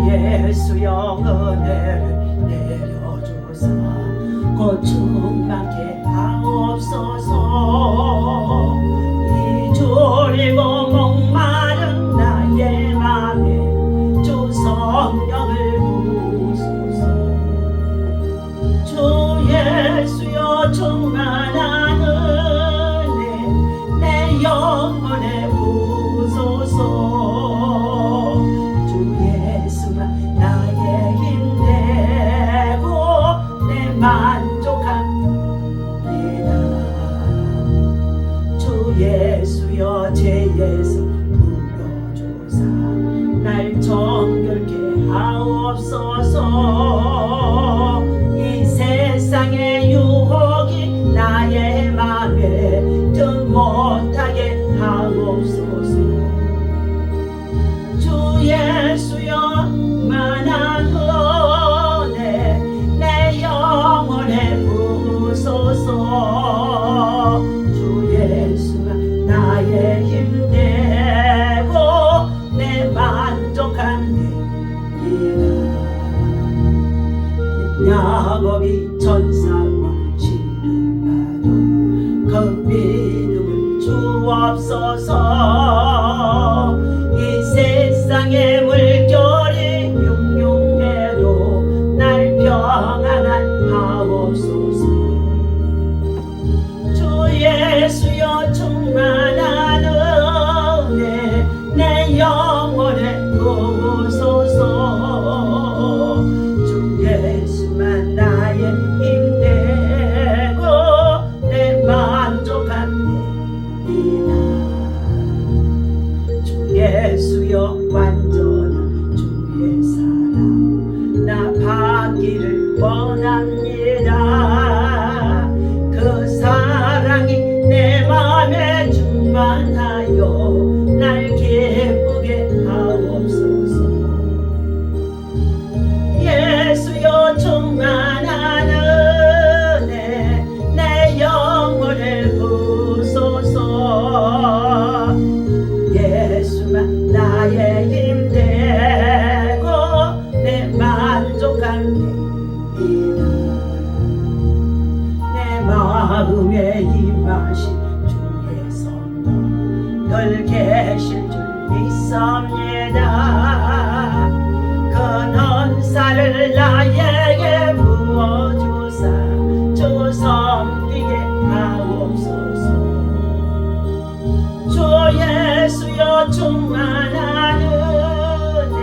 예수여 은혜를 내려주사 곧 충만케 하옵소서. 이 졸고 목마른 나의 맘에 주 성령을 부으소서. 주 예수여 충만한 은혜 내 영혼에 부으소서. 만족합니다. 주 예수여 죄에서 불러주사 날 정결케 하옵소서. 이 세상의 유혹이 나의 맘에 등 못하게 하옵소서. 주 예수여 만한 영혼에 부으소서. 주 예수가 나의 힘되고 내 만족함이라. 야곱이 천사와 신음하던 그 믿음을 주옵소서. 이 세상의 물결이 흉흉해도 날 평안한 하옵소서. 주 예수여 충만한 은혜 내 영혼에 부으소서. 주 예수만 나의 힘되고 내 만족함이라. 주 예수여 완전한 주의 사랑 나 받기를 원합니다. 그 사랑이 내 맘에 충만하여 날 기쁘게 하옵소서. 예수여 충만한 은혜 내 영혼을 부으소서. 예수만 나의 힘되고 내 만족함이라. 내 마음에 임하신 주의 성령 늘 계실 줄 믿습니다. 그 은사를 나에게 부어주사 주 섬기게 하옵소서. 주 예수여 충만한 은혜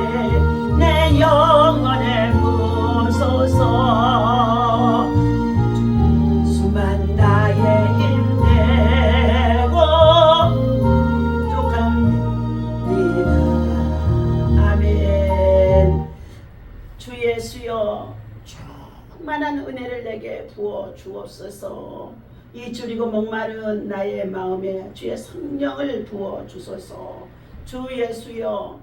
내 영혼에 부으소서. 수만 나의 힘되고 족합니다. 아멘. 주 예수여 충만한 은혜를 내게 부어 주옵소서. 이 줄이고 목마른 나의 마음에 주의 성령을 부어 주소서. 주 예수여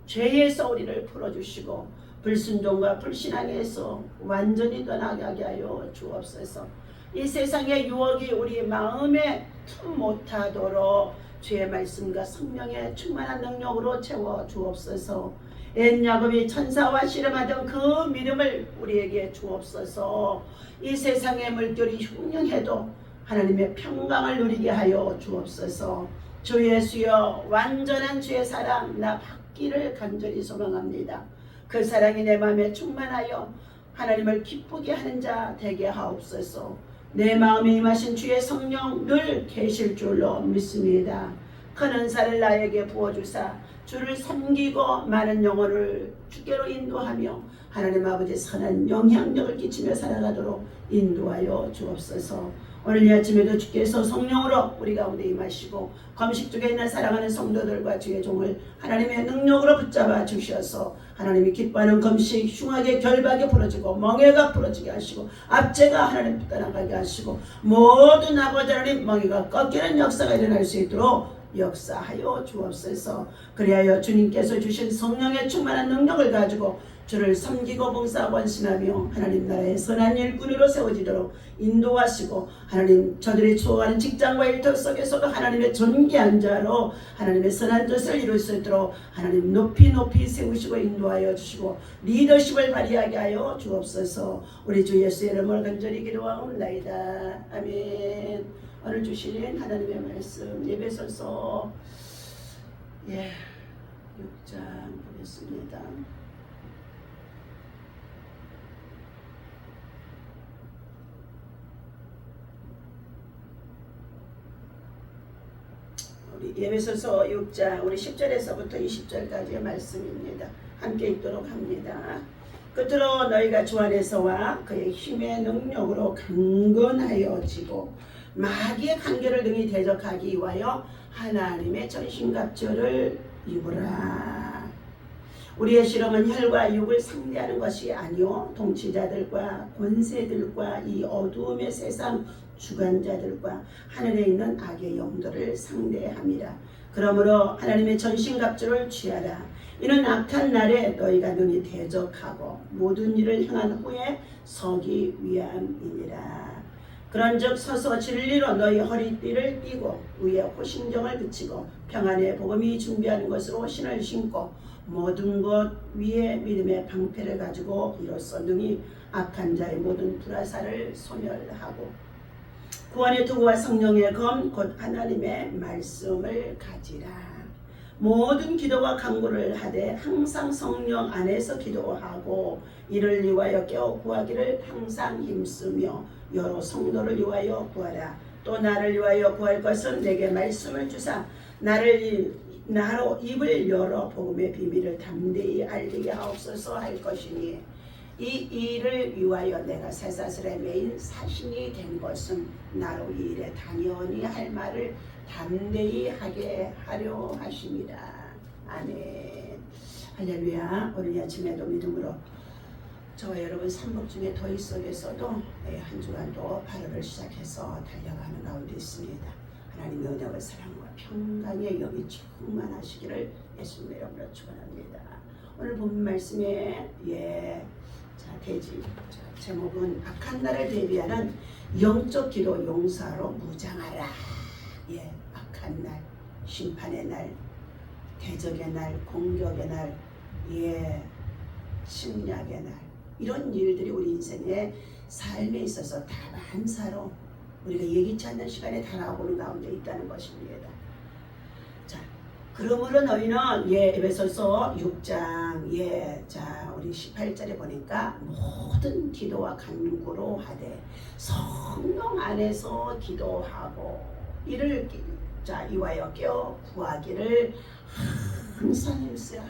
죄에서 우리를 풀어주시고 불순종과 불신앙에서 완전히 떠나게 하여 주옵소서. 이 세상의 유혹이 우리 마음에 틈 못하도록 주의 말씀과 성령의 충만한 능력으로 채워 주옵소서. 옛 야곱이 천사와 씨름하던 그 믿음을 우리에게 주옵소서. 이 세상의 물결이 흉흉해도 하나님의 평강을 누리게 하여 주옵소서. 주 예수여 완전한 주의 사랑 나 받기를 간절히 소망합니다. 그 사랑이 내 마음에 충만하여 하나님을 기쁘게 하는 자 되게 하옵소서. 내 마음에 임하신 주의 성령 늘 계실 줄로 믿습니다. 큰 은사를 나에게 부어주사 주를 섬기고 많은 영혼을 주께로 인도하며 하나님 아버지 선한 영향력을 끼치며 살아가도록 인도하여 주옵소서. 오늘 이 아침에도 주께서 성령으로 우리 가운데 임하시고 금식 중에 있는 사랑하는 성도들과 주의 종을 하나님의 능력으로 붙잡아 주셔서 하나님이 기뻐하는 금식 흉하게 결박이 부러지고 멍에가 부러지게 하시고 압제가 하나님 떠나가게 하시고 모든 아버지 하나님 멍에가 꺾이는 역사가 일어날 수 있도록 역사하여 주옵소서. 그리하여 주님께서 주신 성령의 충만한 능력을 가지고 주를 섬기고 봉사하고 헌신하며 하나님 나라의 선한 일꾼으로 세워지도록 인도하시고, 하나님 저들이 추구하는 직장과 일터 속에서도 하나님의 존귀한 자로 하나님의 선한 뜻을 이룰 수 있도록 하나님 높이 높이 세우시고 인도하여 주시고 리더십을 발휘하게 하여 주옵소서. 우리 주 예수의 이름을 간절히 기도하옵나이다. 아멘. 오늘 주신 하나님의 말씀 에베소서 6장 보겠습니다. 우리 에베소서 6장 우리 10절에서부터 20절까지의 말씀입니다. 함께 읽도록 합니다. 끝으로 너희가 주 안에서와 그의 힘의 능력으로 강건하여지고 마귀의 간계를 능히 대적하기 위하여 하나님의 전신갑주를 입으라. 우리의 실험은 혈과 육을 상대하는 것이 아니요 통치자들과 권세들과 이 어두움의 세상 주관자들과 하늘에 있는 악의 영들을 상대함이라. 그러므로 하나님의 전신갑주를 취하라. 이는 악한 날에 너희가 능히 대적하고 모든 일을 행한 후에 서기 위함이니라. 그런즉 서서 진리로 너희 허리띠를 띠고 위에 호신경을 그치고 평안의 복음이 준비하는 것으로 신을 신고 모든 것 위에 믿음의 방패를 가지고 이로써 능히 악한 자의 모든 불화살을 소멸하고 구원의 도구와 성령의 검 곧 하나님의 말씀을 가지라. 모든 기도와 간구를 하되 항상 성령 안에서 기도하고 이를 위하여 깨어 구하기를 항상 힘쓰며 여러 성도를 위하여 구하라. 또 나를 위하여 구할 것은 내게 말씀을 주사 나로 입을 열어 복음의 비밀을 담대히 알리게 하옵소서 할 것이니 이 일을 위하여 내가 쇠사슬에 매인 사신이 된 것은 나로 이 일에 단연히 할 말을 담대히 하게 하려 하심이라. 아멘. 할렐루야. 오늘 아침에도 믿음으로 저와 여러분 삼복 중에 더위 속에서도 한 주간도 8월을 시작해서 달려가는 가운데 있습니다. 하나님의 은혜와 사랑과 평강의 영이 충만하시기를 예수님의 이름으로 축원합니다. 오늘 본 말씀에 제목은 악한 날을 대비하는 영적 기도 용사로 무장하라. 악한 날, 심판의 날, 대적의 날, 공격의 날, 침략의 날, 이런 일들이 우리 인생의 삶에 있어서 다반사로 우리가 예기치 않는 시간에 다가오는 가운데 있다는 것입니다. 자, 그러므로 너희는 에베소서 6장 우리 18절에 보니까 모든 기도와 간구로 하되 성령 안에서 기도하고 이를 이와여 깨어 구하기를 항상 힘쓰라.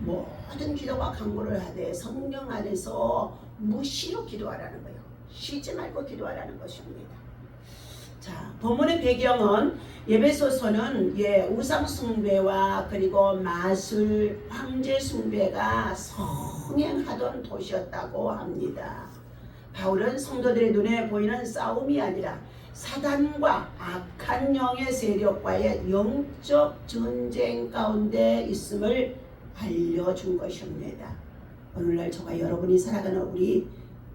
모든 기도와 간구를 하되 성령 안에서 무시로 기도하라는 거예요. 쉬지 말고 기도하라는 것입니다. 자, 본문의 배경은 에베소서는 우상 숭배와 그리고 마술, 황제 숭배가 성행하던 도시였다고 합니다. 바울은 성도들의 눈에 보이는 싸움이 아니라 사단과 악한 영의 세력과의 영적 전쟁 가운데 있음을 알려준 것입니다. 오늘날 저와 여러분이 살아가는 우리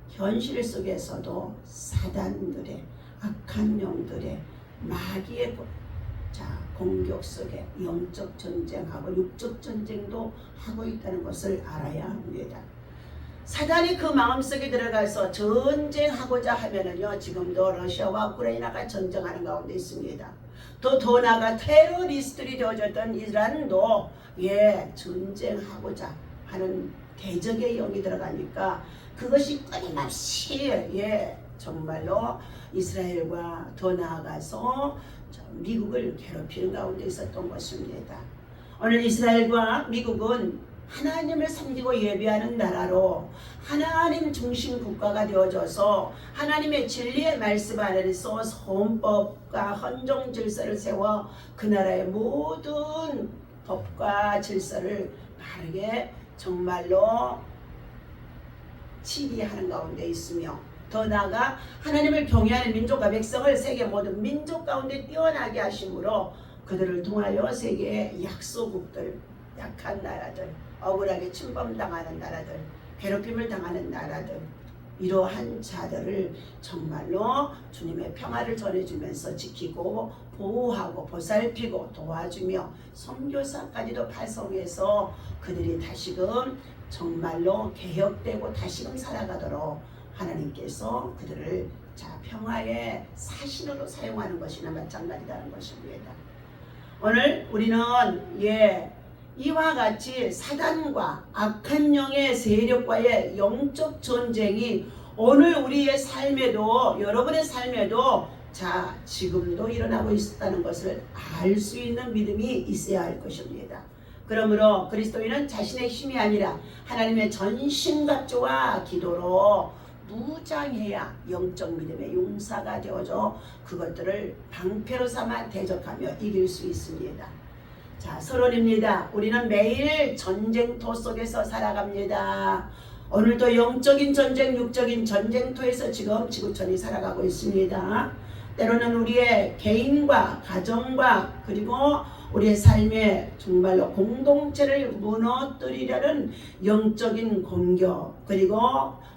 현실 속에서도 사단들의 악한 영들의 마귀의 공격 속에 영적 전쟁하고 육적 전쟁도 하고 있다는 것을 알아야 합니다. 사단이 그 마음속에 들어가서 전쟁하고자 하면은요, 지금도 러시아와 우크라이나가 전쟁하는 가운데 있습니다. 더 나아가 테러리스트들이 되어졌던 이란도 전쟁하고자 하는 대적의 영이 들어가니까 그것이 끊임없이 정말로 이스라엘과 더 나아가서 미국을 괴롭히는 가운데 있었던 것입니다. 오늘 이스라엘과 미국은 하나님을 섬기고 예배하는 나라로 하나님 중심 국가가 되어져서 하나님의 진리의 말씀 안에서 헌법과 헌정 질서를 세워 그 나라의 모든 법과 질서를 바르게 정말로 지휘하는 가운데 있으며 더 나아가 하나님을 경외하는 민족과 백성을 세계 모든 민족 가운데 뛰어나게 하심으로 그들을 통하여 세계의 약소국들, 약한 나라들, 억울하게 침범당하는 나라들, 괴롭힘을 당하는 나라들, 이러한 자들을 정말로 주님의 평화를 전해주면서 지키고 보호하고 보살피고 도와주며 선교사까지도 파송해서 그들이 다시금 정말로 개혁되고 다시금 살아가도록 하나님께서 그들을 평화의 사신으로 사용하는 것이나 마찬가지라는 것입니다. 오늘 우리는 이와 같이 사단과 악한 영의 세력과의 영적 전쟁이 오늘 우리의 삶에도, 여러분의 삶에도 지금도 일어나고 있다는 것을 알 수 있는 믿음이 있어야 할 것입니다. 그러므로 그리스도인은 자신의 힘이 아니라 하나님의 전신갑주와 기도로 무장해야 영적 믿음의 용사가 되어져 그것들을 방패로 삼아 대적하며 이길 수 있습니다. 서론입니다. 우리는 매일 전쟁터 속에서 살아갑니다. 오늘도 영적인 전쟁, 육적인 전쟁터에서 지금 지구촌이 살아가고 있습니다. 때로는 우리의 개인과 가정과 그리고 우리의 삶의 정말로 공동체를 무너뜨리려는 영적인 공격, 그리고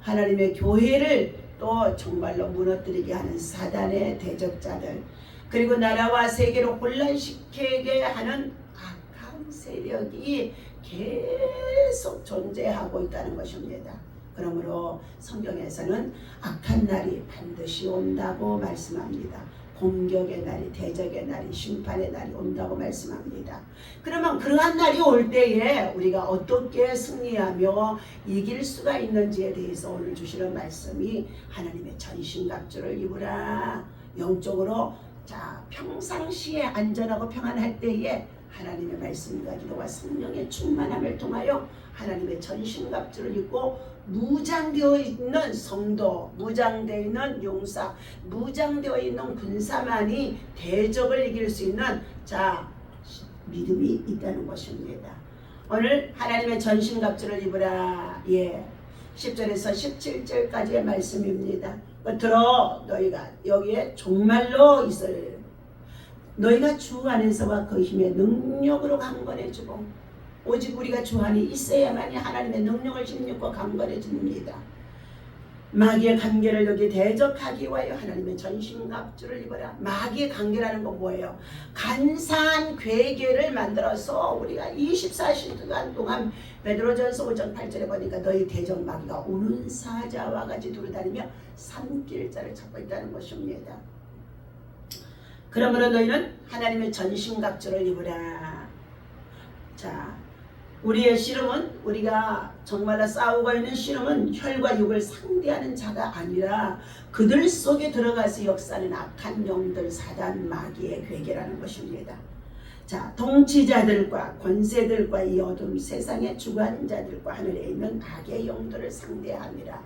하나님의 교회를 또 정말로 무너뜨리게 하는 사단의 대적자들, 그리고 나라와 세계로 혼란시키게 하는 악한 세력이 계속 존재하고 있다는 것입니다. 그러므로 성경에서는 악한 날이 반드시 온다고 말씀합니다. 공격의 날이, 대적의 날이, 심판의 날이 온다고 말씀합니다. 그러면 그러한 날이 올 때에 우리가 어떻게 승리하며 이길 수가 있는지에 대해서 오늘 주시는 말씀이 하나님의 전신갑주를 입으라. 영적으로 평상시에 안전하고 평안할 때에 하나님의 말씀과 기도와 성령의 충만함을 통하여 하나님의 전신갑주를 입고 무장되어 있는 성도, 무장되어 있는 용사, 무장되어 있는 군사만이 대적을 이길 수 있는 믿음이 있다는 것입니다. 오늘 하나님의 전신갑주를 입으라. 10절에서 17절까지의 말씀입니다. 들어 너희가 여기에 종말로 있을 너희가 주 안에서와 그 힘의 능력으로 강건해지고 오직 우리가 주 안에 있어야만이 하나님의 능력을 힘입고 강건해집니다. 마귀의 관계를 여기 대적하기 위하여 하나님의 전신갑주를 입어라. 마귀의 관계라는 건 뭐예요? 간사한 괴계를 만들어서 우리가 24시간 동안 베드로전서 5장 8절에 보니까 너희 대적 마귀가 우는 사자와 같이 두루다니며 산길자를 찾고 있다는 것입니다. 그러므로 너희는 하나님의 전신갑주를 입으라. 우리의 씨름은, 우리가 정말로 싸우고 있는 씨름은 혈과 육을 상대하는 자가 아니라 그들 속에 들어가서 역사하는 악한 영들, 사단, 마귀의 괴계라는 것입니다. 통치자들과 권세들과 이 어둠 세상의 주관자들과 하늘에 있는 악의 영들을 상대합니다.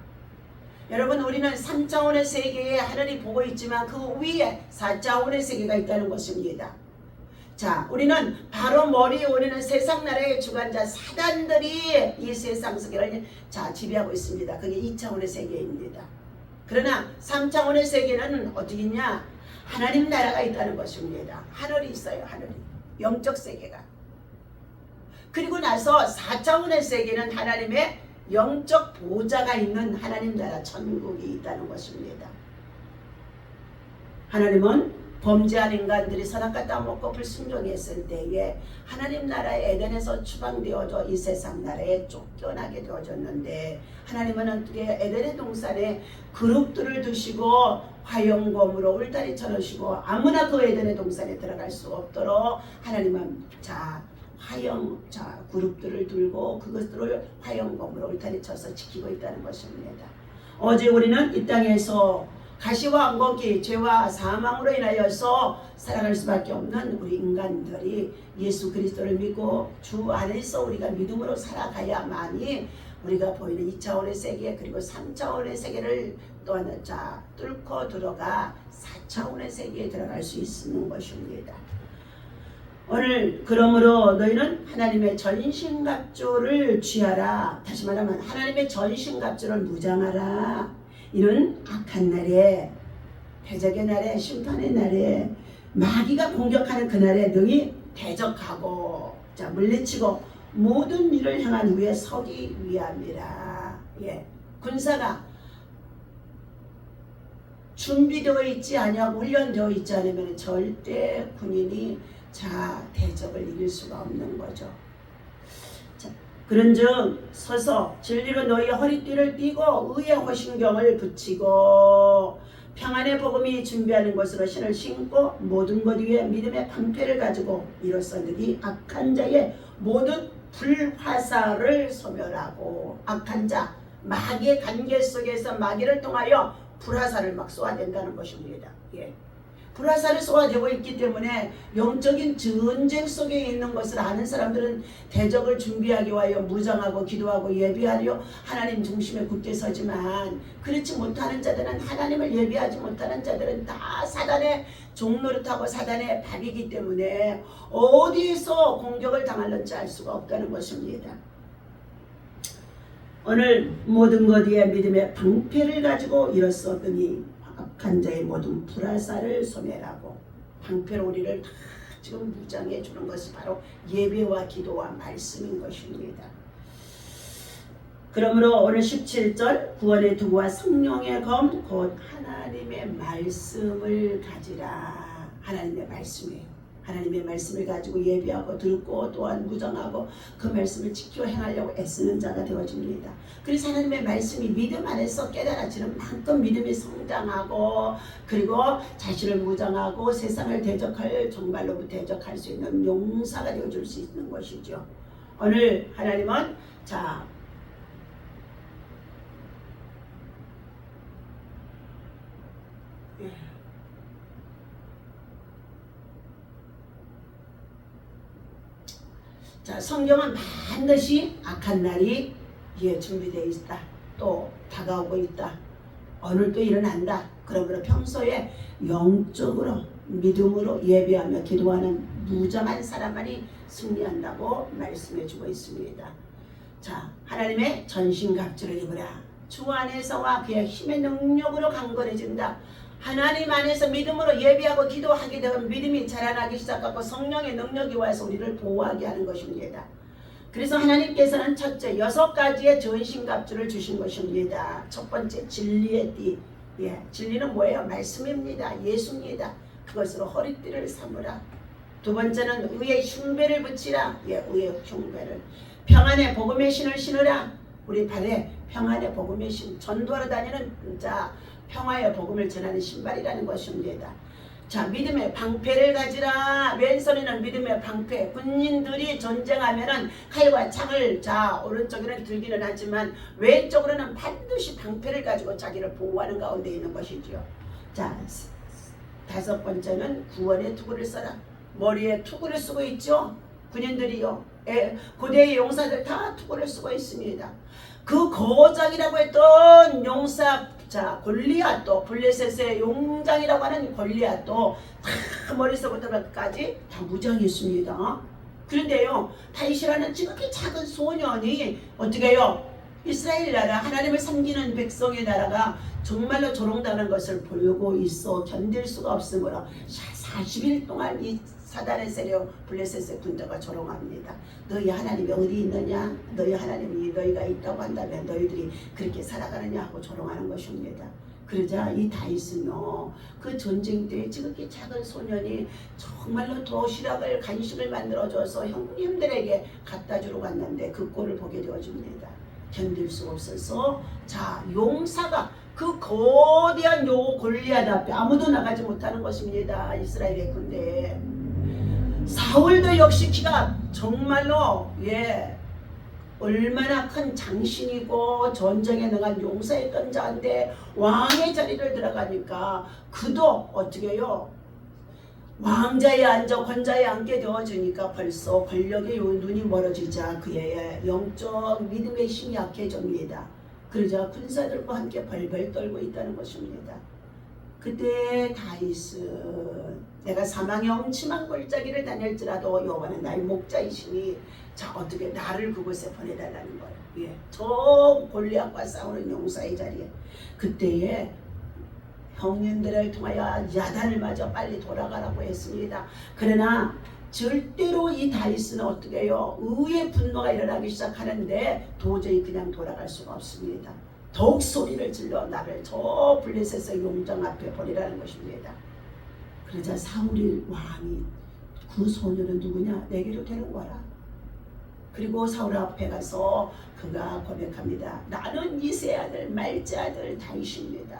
여러분, 우리는 3차원의 세계에 하늘이 보고 있지만 그 위에 4차원의 세계가 있다는 것입니다. 우리는 바로 머리에 오르는 세상 나라의 주관자 사단들이 이 세상 세계를 지배하고 있습니다. 그게 2차원의 세계입니다. 그러나 3차원의 세계는 어떻게 있냐? 하나님 나라가 있다는 것입니다. 하늘이 있어요. 하늘이. 영적 세계가. 그리고 나서 4차원의 세계는 하나님의 영적 보좌가 있는 하나님 나라 천국이 있다는 것입니다. 하나님은 범죄한 인간들이 선악과 따먹고 불순종했을 때에 하나님 나라의 에덴에서 추방되어져 이 세상 나라에 쫓겨나게 되어졌는데, 하나님은 어떻게 에덴의 동산에 그룹들을 두시고 화영검으로 울타리 쳐놓으시고 아무나 그 에덴의 동산에 들어갈 수 없도록 하나님은 그룹들을 들고 그것들을 화영검으로 울타리 쳐서 지키고 있다는 것입니다. 어제 우리는 이 땅에서 가시와 엉겅퀴, 죄와 사망으로 인하여서 살아갈 수밖에 없는 우리 인간들이 예수 그리스도를 믿고 주 안에서 우리가 믿음으로 살아가야만이 우리가 보이는 2차원의 세계, 그리고 3차원의 세계를 또한 뚫고 들어가 4차원의 세계에 들어갈 수 있는 것입니다. 오늘 그러므로 너희는 하나님의 전신갑주를 취하라. 다시 말하면 하나님의 전신갑주를 무장하라. 이런 악한 날에, 대적의 날에, 심판의 날에, 마귀가 공격하는 그날에 능히 대적하고 자 물리치고 모든 일을 향한 후에 서기 위함이라. 군사가 준비되어 있지 아니하고 훈련되어 있지 않으면 절대 군인이 대적을 이길 수가 없는 거죠. 자, 그런즉 서서 진리로 너희 허리띠를 띠고 의의 호신경을 붙이고 평안의 복음이 준비하는 것으로 신을 신고 모든 것 위에 믿음의 방패를 가지고 이로써 너희 악한 자의 모든 불화살을 소멸하고. 악한 자, 마귀의 관계 속에서 마귀를 통하여 불화살을 막 쏘아댄다는 것입니다. 불화살을 쏘아대고 있기 때문에 영적인 전쟁 속에 있는 것을 아는 사람들은 대적을 준비하기 위하여 무장하고 기도하고 예비하려 하나님 중심에 굳게 서지만, 그렇지 못하는 자들은, 하나님을 예비하지 못하는 자들은 다 사단의 종노릇하고 사단의 밥이기 때문에 어디서 공격을 당할는지 알 수가 없다는 것입니다. 오늘 모든 것 위에 믿음의 방패를 가지고 이로써더니 악한 자의 모든 불화살을 소멸하고. 방패로 우리를 다 지금 무장해 주는 것이 바로 예배와 기도와 말씀인 것입니다. 그러므로 오늘 17절 구원의 도구와 성령의 검 곧 하나님의 말씀을 가지라. 하나님의 말씀이에요. 하나님의 말씀을 가지고 예비하고 듣고 또한 무장하고 그 말씀을 지켜 행하려고 애쓰는 자가 되어집니다. 그래서 하나님의 말씀이 믿음 안에서 깨달아지는 만큼 믿음이 성장하고, 그리고 자신을 무장하고 세상을 대적할, 정말로 대적할 수 있는 용사가 되어줄 수 있는 것이죠. 오늘 하나님은 성경은 반드시 악한 날이 준비되어 있다. 또 다가오고 있다. 오늘 또 일어난다. 그러므로 평소에 영적으로 믿음으로 예배하며 기도하는 무장한 사람만이 승리한다고 말씀해 주고 있습니다. 하나님의 전신갑주를 입으라. 주 안에서와 그의 힘의 능력으로 강건해진다. 하나님 안에서 믿음으로 예비하고 기도하게 되면 믿음이 자라나기 시작하고 성령의 능력이 와서 우리를 보호하게 하는 것입니다. 그래서 하나님께서는 첫째 6가지의 전신갑주를 주신 것입니다. 첫 번째 진리의 띠. 진리는 뭐예요? 말씀입니다. 예수입니다. 그것으로 허리띠를 삼으라. 두 번째는 의의 흉배를 붙이라. 의의 흉배를. 평안의 복음의 신을 신으라. 우리 발에 평안의 복음의 신, 전도하러 다니는 평화의 복음을 전하는 신발이라는 것입니다. 믿음의 방패를 가지라. 왼손에는 믿음의 방패. 군인들이 전쟁하면은 칼과 창을 오른쪽에는 들기는 하지만 왼쪽으로는 반드시 방패를 가지고 자기를 보호하는 가운데 있는 것이지요. 다섯 번째는 구원의 투구를 써라. 머리에 투구를 쓰고 있죠. 군인들이요. 고대의 용사들 다 투구를 쓰고 있습니다. 그 거장이라고 했던 용사 골리앗도, 블레셋의 용장이라고 하는 골리앗도 다 머리서부터 발끝까지 다 무장했습니다. 그런데요, 다윗이라는 지극히 작은 소년이 어떻게 해요? 이스라엘 나라, 하나님을 섬기는 백성의 나라가 정말로 조롱당하는 것을 보고 있어 견딜 수가 없으므로 40일 동안 이 사단의 세력 블레셋의 군대가 조롱합니다. 너희 하나님이 어디 있느냐? 너희 하나님이 너희가 있다고 한다면 너희들이 그렇게 살아가느냐 하고 조롱하는 것입니다. 그러자 이 다윗은요, 그 전쟁 때 지극히 작은 소년이 정말로 도시락을 간식을 만들어줘서 형님들에게 갖다 주러 갔는데 그 꼴을 보게 되어집니다. 견딜 수 없어서 용사가 그 거대한 요 골리앗 앞에 아무도 나가지 못하는 것입니다. 이스라엘의 군대에. 사울도 역시 키가 정말로 얼마나 큰 장신이고 전쟁에 능한 용사였던 자인데 왕의 자리를 들어가니까 그도 어떻게 해요? 왕자에 앉아 권자에 앉게 되어지니까 벌써 권력의 눈이 멀어지자 그의 영적 믿음의 힘이 약해집니다. 그러자 군사들과 함께 벌벌 떨고 있다는 것입니다. 그때 다윗은 내가 사망의 엄침한 골짜기를 다닐지라도 여호와는 나의 목자이시니 자 어떻게 나를 그곳에 보내달라는 거예요. 예, 저 골리앗과 싸우는 용사의 자리에 그때에 형님들을 통하여 야단을 맞아 빨리 돌아가라고 했습니다. 그러나 절대로 이 다윗은 어떻게 해요? 의의 분노가 일어나기 시작하는데 도저히 그냥 돌아갈 수가 없습니다. 더욱 소리를 질러 나를 저 블레셋의 용장 앞에 보내라는 것입니다. 그러자 사울이 왕이 그 소녀는 누구냐? 내게로 데려와라. 그리고 사울 앞에 가서 그가 고백합니다. 나는 이세 아들 말제 아들 다윗입니다.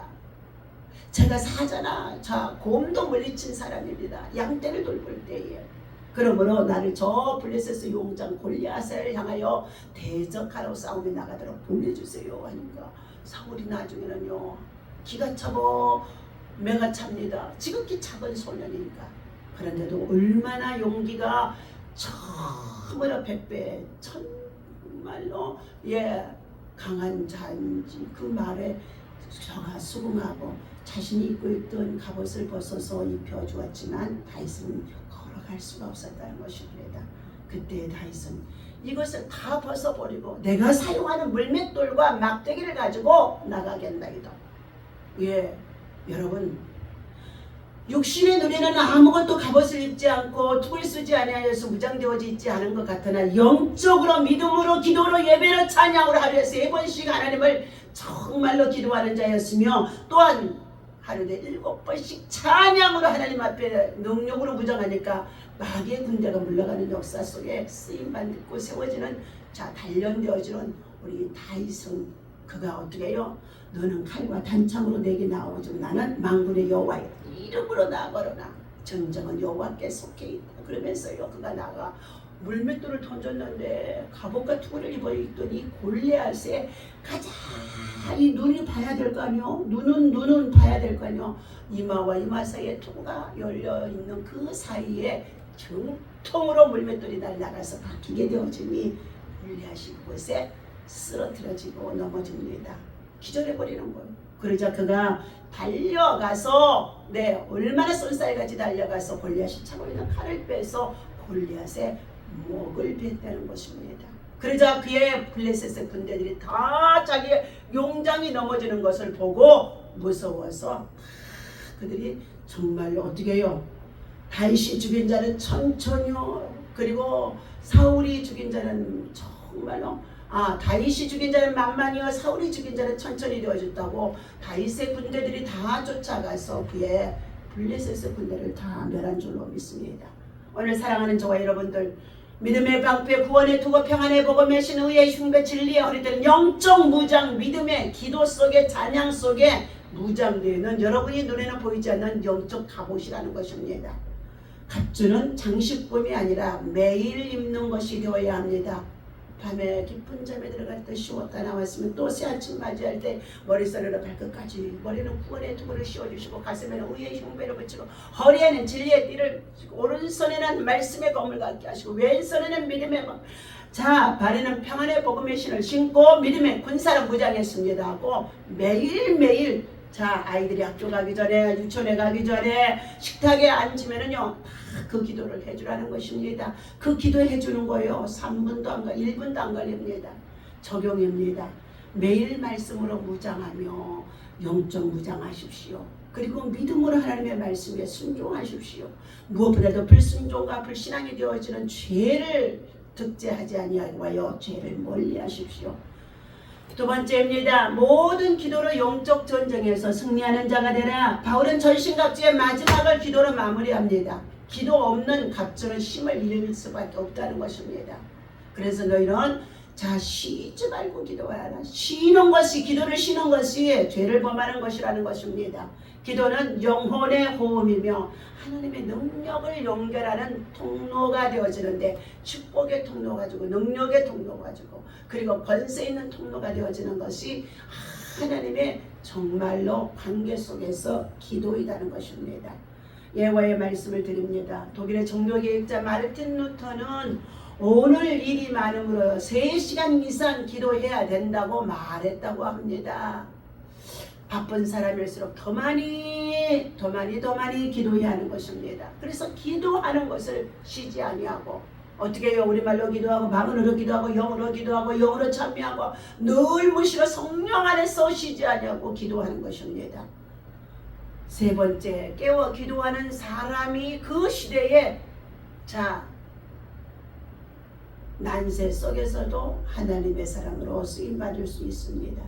제가 사자나 자 곰도 물리친 사람입니다. 양떼를 돌볼 때에 그러므로 나를 저 블레셋 용장 골리앗을 향하여 대적하러 싸움에 나가도록 보내주세요 하니까 사울이 나중에는요 기가 차고 매가 찹니다. 지극히 작은 소년이니까. 그런데도 얼마나 용기가 처음으로 100배 정말로 강한 자인지 그 말에 저가 수긍하고 자신이 입고 있던 갑옷을 벗어서 입혀주었지만 다윗은 걸어갈 수가 없었다는 것입니다. 그때 다윗은 이것을 다 벗어버리고 내가 사용하는 물맷돌과 막대기를 가지고 나가겠나이다. 여러분 육신의 눈에는 아무것도 갑옷을 입지 않고 툭을 쓰지 아니하여서 무장되어져 있지 않은 것 같으나 영적으로 믿음으로 기도로 예배로 찬양으로 하루에 3번씩 하나님을 정말로 기도하는 자였으며 또한 하루에 7번씩 찬양으로 하나님 앞에 능력으로 무장하니까 마귀의 군대가 물러가는 역사 속에 쓰임받고 세워지는 자 단련되어지는 우리 다윗은 그가 어떻게 해요? 너는 칼과 단창으로 내게 나오지만 나는 만군의 여호와의 이름으로 나아가로나 전쟁은 여호와께 속해 있다. 그러면서요 그가 나가 물맷돌을 던졌는데 갑옷과 투구를 입어 있더니 골리앗에 가장 이 눈이 봐야 될 거 아니요. 눈은 봐야 될 거 아니요. 이마와 이마 사이에 투구가 열려 있는 그 사이에 정통으로 물맷돌이 날아가서 박히게 되어지니 골리앗이 그곳에 쓰러뜨려지고 넘어집니다. 기절해버리는 거예요. 그러자 그가 달려가서 얼마나 쏜살같이 달려가서 골리앗이 차고 있는 칼을 빼서 골리앗의 목을 뱉다는 것입니다. 그러자 그의 블레셋의 군대들이 다 자기 용장이 넘어지는 것을 보고 무서워서 그들이 정말로 어떻게 해요? 다윗이 죽인 자는 천천히요. 그리고 사울이 죽인 자는 정말로 다윗이 죽인 자는 만만히요 사울이 죽인 자는 천천히 되어졌다고 다윗의 군대들이 다 쫓아가서 그의 블레셋의 군대를 다 멸한 줄로 믿습니다. 오늘 사랑하는 저와 여러분들 믿음의 방패 구원의 투구 평안의 복음의 신의의 흉배 진리의 허리들은 영적 무장 믿음의 기도 속에 찬양 속에 무장되는 여러분이 눈에는 보이지 않는 영적 갑옷이라는 것입니다. 갑주는 장식품이 아니라 매일 입는 것이 되어야 합니다. 밤에 깊은 잠에 들어갈 때 쉬었다 나왔으면 또 새아침 맞이할 때 머리서리로 발끝까지 머리는 구원의 투구를 씌워주시고 가슴에는 의의 흉배를 붙이고 허리에는 진리의 띠를 붙이고 오른손에는 말씀의 검을 갖게 하시고 왼손에는 믿음의 검 자 발에는 평안의 복음의 신을 신고 믿음의 군사를 무장했습니다 하고 매일매일 자 아이들이 학교 가기 전에 유치원에 가기 전에 식탁에 앉으면은요 그 기도를 해주라는 것입니다. 그 기도해 주는 거예요. 3분도 안 걸려 1분도 안 걸립니다. 적용입니다. 매일 말씀으로 무장하며 영적 무장하십시오. 그리고 믿음으로 하나님의 말씀에 순종하십시오. 무엇보다도 불순종과 불신앙이 되어지는 죄를 득제하지 아니하여 죄를 멀리하십시오. 두 번째입니다. 모든 기도로 영적 전쟁에서 승리하는 자가 되라. 바울은 전신갑주의 마지막을 기도로 마무리합니다. 기도 없는 갑주는 힘을 잃을 수밖에 없다는 것입니다. 그래서 너희는 자 쉬지 말고 기도하라. 쉬는 것이 기도를 쉬는 것이 죄를 범하는 것이라는 것입니다. 기도는 영혼의 호흡이며 하나님의 능력을 연결하는 통로가 되어지는데 축복의 통로가 주고 능력의 통로가 주고 그리고 권세 있는 통로가 되어지는 것이 하나님의 정말로 관계 속에서 기도이다는 것입니다. 예화의 말씀을 드립니다. 독일의 종교개혁자 마르틴 루터는 오늘 일이 많으므로 3시간 이상 기도해야 된다고 말했다고 합니다. 바쁜 사람일수록 더 많이 기도해야 하는 것입니다. 그래서 기도하는 것을 쉬지 아니하고 어떻게 해요? 우리말로 기도하고 방언으로 기도하고 영으로 기도하고 영으로 찬미하고 늘 무시로 성령 안에서 쉬지 아니하고 기도하는 것입니다. 세 번째, 깨워 기도하는 사람이 그 시대에 난세 속에서도 하나님의 사랑으로 쓰임받을 수 있습니다.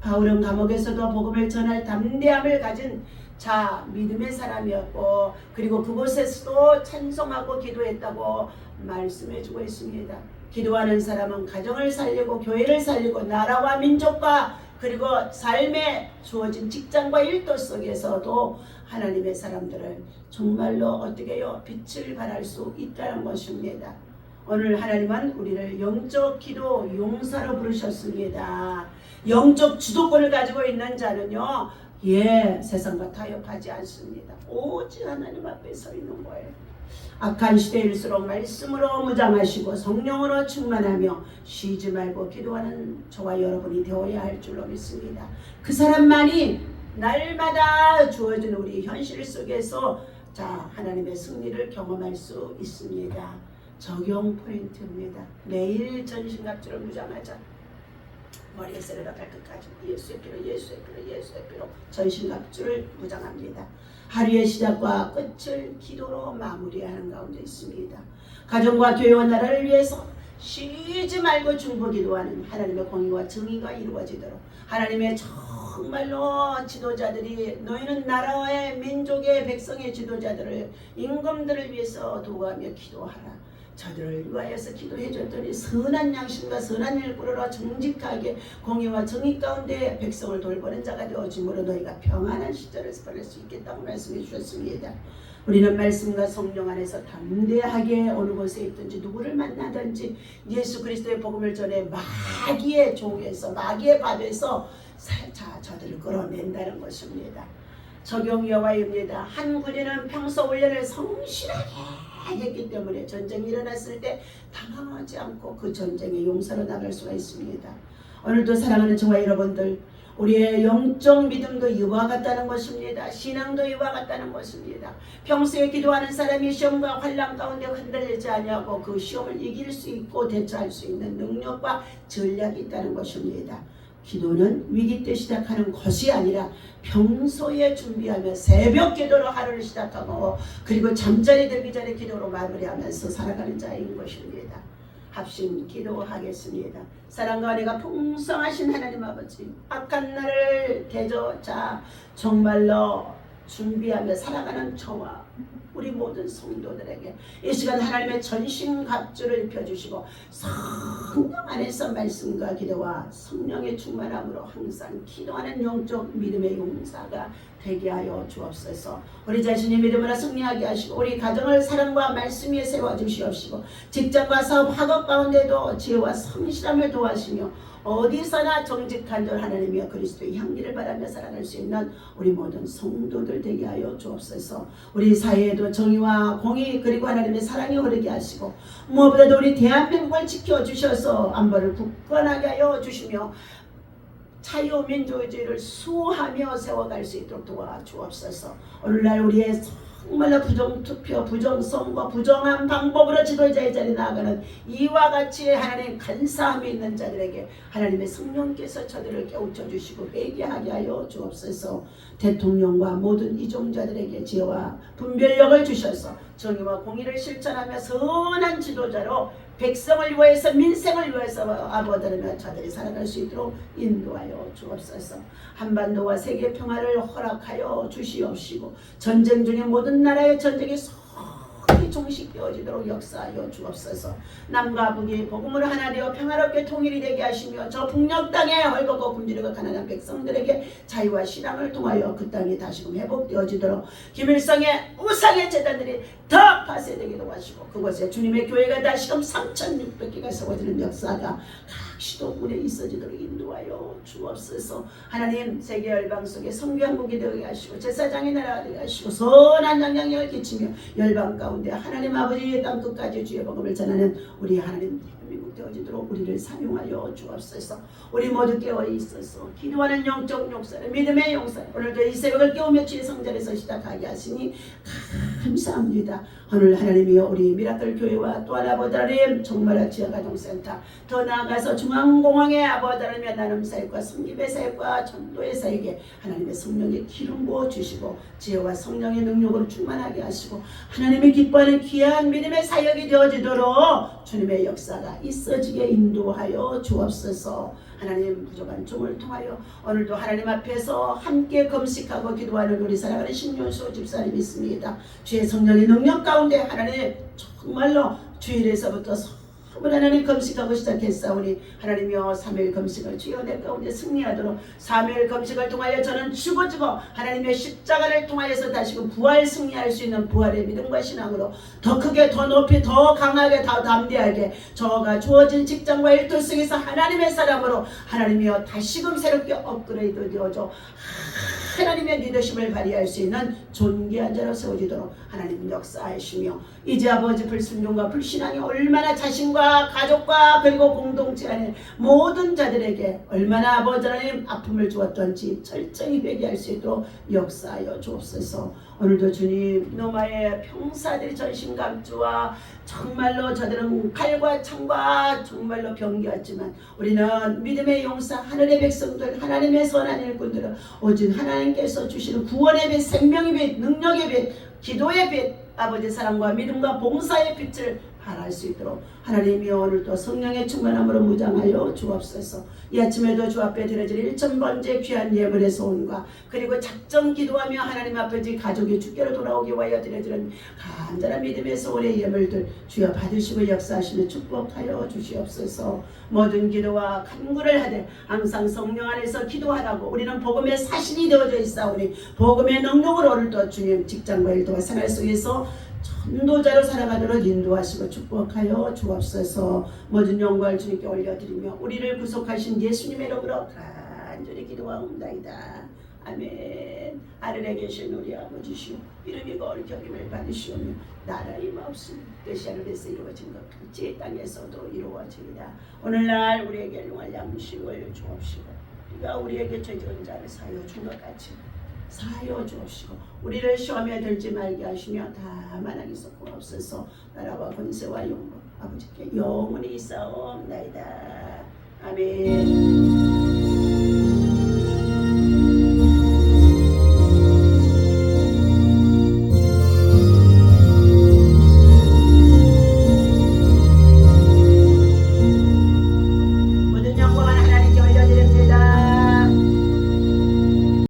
바울은 감옥에서도 복음을 전할 담대함을 가진 믿음의 사람이었고 그리고 그곳에서도 찬송하고 기도했다고 말씀해주고 있습니다. 기도하는 사람은 가정을 살리고 교회를 살리고 나라와 민족과 그리고 삶에 주어진 직장과 일도 속에서도 하나님의 사람들을 정말로 어떻게 해요? 빛을 발할 수 있다는 것입니다. 오늘 하나님은 우리를 영적 기도 용사로 부르셨습니다. 영적 주도권을 가지고 있는 자는요, 세상과 타협하지 않습니다. 오직 하나님 앞에 서 있는 거예요. 악한 시대일수록 말씀으로 무장하시고 성령으로 충만하며 쉬지 말고 기도하는 저와 여러분이 되어야 할 줄로 믿습니다. 그 사람만이 날마다 주어진 우리 현실 속에서 하나님의 승리를 경험할 수 있습니다. 적용 포인트입니다. 매일 전신갑주를 무장하자. 머리에서 발끝까지 예수의 피로 전신갑주를 무장합니다. 하루의 시작과 끝을 기도로 마무리하는 가운데 있습니다. 가정과 교회와 나라를 위해서 쉬지 말고 중보 기도하는 하나님의 공의와 정의가 이루어지도록 하나님의 정말로 지도자들이 너희는 나라의 민족의 백성의 지도자들을 임금들을 위해서 도구하며 기도하라. 저들을 위하여서 기도해 줬더니 선한 양심과 선한 일꾼으로 정직하게 공의와 정의 가운데 백성을 돌보는 자가 되어짐으로 너희가 평안한 시절을 보낼 수 있겠다고 말씀해 주셨습니다. 우리는 말씀과 성령 안에서 담대하게 어느 곳에 있든지 누구를 만나든지 예수 그리스도의 복음을 전해 마귀의 종에서 마귀의 밥에서 저들을 끌어낸다는 것입니다. 적용 여와입니다. 한 군인은 평소 훈련을 성실하게 했기 때문에 전쟁이 일어났을 때 당황하지 않고 그 전쟁의 용사로 나갈 수가 있습니다. 오늘도 사랑하는 저와 여러분들, 우리의 영적 믿음도 이와 같다는 것입니다. 신앙도 이와 같다는 것입니다. 평소에 기도하는 사람이 시험과 환난 가운데 흔들리지 아니하고 그 시험을 이길 수 있고 대처할 수 있는 능력과 전략이 있다는 것입니다. 기도는 위기 때 시작하는 것이 아니라 평소에 준비하며 새벽 기도로 하루를 시작하고 그리고 잠자리 들기 전에 기도로 마무리하면서 살아가는 자인 것입니다. 합심 기도하겠습니다. 사랑과 은혜가 풍성하신 하나님 아버지, 악한 날을 대저자 정말로 준비하며 살아가는 저와 우리 모든 성도들에게 이 시간 하나님의 전신갑주를 입혀주시고 성령 안에서 말씀과 기도와 성령의 충만함으로 항상 기도하는 영적 믿음의 용사가 되게 하여 주옵소서. 우리 자신이 믿음으로 승리하게 하시고 우리 가정을 사랑과 말씀 위에 세워주시옵시고 직장과 사업 학업 가운데도 지혜와 성실함을 도와주시며 어디서나 정직한 들 하나님이여 그리스도의 향기를 바라며 살아갈 수 있는 우리 모든 성도들 되게 하여 주옵소서. 우리 사회에도 정의와 공의 그리고 하나님의 사랑이 흐르게 하시고 무엇보다도 우리 대한민국을 지켜주셔서 안보를 굳건하게 하여 주시며 자유민주주의를 수호하며 세워갈 수 있도록 도와주옵소서. 오늘날 우리의 정말로 부정투표, 부정선거, 부정한 방법으로 지도자의 자리에 나아가는 이와 같이 하나님 간사함이 있는 자들에게 하나님의 성령께서 저들을 깨우쳐주시고 회개하게 하여 주옵소서. 대통령과 모든 이종자들에게 지혜와 분별력을 주셔서 정의와 공의를 실천하며 선한 지도자로 백성을 위해서 민생을 위해서 아버지를 저들이 살아갈 수 있도록 인도하여 주옵소서. 한반도와 세계 평화를 허락하여 주시옵시고 전쟁 중에 모든 나라의 전쟁이 소리 종식되어지도록 역사하여 주옵소서. 남과 북이 복음으로 하나 되어 평화롭게 통일이 되게 하시며 저 북녘 땅에 헐벗고 굶주리고 가난한 백성들에게 자유와 신앙을 통하여 그 땅이 다시금 회복되어지도록 김일성의 우상의 재단들이 더 파쇄되기도 하시고 그곳에 주님의 교회가 다시금 3,600개가 세워지는 역사가 각 시도군에 있어지도록 인도하여 주옵소서. 하나님 세계 열방 속에 성교한국이 되게 하시고 제사장의 나라가 되게 하시고 선한 영향력을 끼치며 열방 가운데 하나님 아버지의 땅끝까지 주의 복음을 전하는 우리 하나님 대한민국 되어지도록 우리를 사용하여 주옵소서. 우리 모두 깨어 있어서 기도하는 영적 역사를 믿음의 역사 오늘도 이 새벽을 깨우며 주의 성전에서 시작하게 하시니 감사합니다. 오늘 하나님이여 우리 미라클 교회와 또 하나 아버지 하나님 정말 지하가정센터 더 나아가서 중앙공항의 아버지 하나님의 나눔 사역과 섬김의 사역과 전도의 사역에 하나님의 성령의 기름 부어 주시고 지혜와 성령의 능력으로 충만하게 하시고 하나님이 기뻐하는 귀한 믿음의 사역이 되어지도록 주님의 역사가 있어지게 인도하여 주옵소서. 하나님 부족한 종을 통하여 오늘도 하나님 앞에서 함께 금식하고 기도하는 우리 사랑하는 신윤수 집사님 있습니다. 주의 성령의 능력 가운데 하나님 정말로 주일에서부터 하나님 금식하고 시작했사오니 하나님이여 3일 금식을 주여 내 가운데 승리하도록 3일 금식을 통하여 저는 죽어지고 하나님의 십자가를 통하여서 다시금 부활 승리할 수 있는 부활의 믿음과 신앙으로 더 크게 더 높이 더 강하게 더 담대하게 저가 주어진 직장과 일터 속에서 하나님의 사람으로 하나님이여 다시금 새롭게 업그레이드 되어줘 하나님의 리더십을 발휘할 수 있는 존귀한 자로 세워지도록 하나님 역사하시며 이제 아버지 불순종과 불신앙이 얼마나 자신과 가족과 그리고 공동체 안에 모든 자들에게 얼마나 아버지 하나님 아픔을 주었던지 철저히 회개할 수 있도록 역사하여 주옵소서. 오늘도 주님 노마의 병사들이 전신갑주와 정말로 저들은 칼과 창과 정말로 병기였지만 우리는 믿음의 용사 하늘의 백성들 하나님의 선한 일꾼들은 오직 하나님께서 주시는 구원의 빛 생명의 빛 능력의 빛 기도의 빛 아버지 사랑과 믿음과 봉사의 빛을 발할 수 있도록 하나님이여 오늘도 성령의 충만함으로 무장하여 주옵소서. 이 아침에도 주 앞에 드려질 1000번째 귀한 예물의 소원과 그리고 작정 기도하며 하나님 앞에 가족이 주께로 돌아오기 위하여 드려지는 간절한 믿음의 소원의 예물들 주여 받으시고 역사하시는 축복하여 주시옵소서. 모든 기도와 간구를 하되 항상 성령 안에서 기도하라고 우리는 복음의 사신이 되어져 있사오니 복음의 능력으로 오늘도 주님 직장과 일도와 생활 속에서 전도자로 살아가도록 인도하시고 축복하여 주옵소서. 모든 영광을 주님께 올려드리며 우리를 구속하신 예수님의 이름으로 간절히 기도하옵나이다. 아멘. 하늘에 계신 우리 아버지시오 이름이 거룩히 여김을 받으시오며 나라의 마옵소서 뜻이 하늘에서 이루어진 것 같이 땅에서도 이루어지리라. 오늘날 우리에게 용할 양식을 주옵시고 우리가 우리에게 죄지은 자를 사하여 준 것 같이 사하여 주옵시고 우리를 시험에 들지 말게 하시며 다만 하기서 고옵소서. 나라와 권세와 영광 아버지께 영원히 있사옵나이다. 아멘.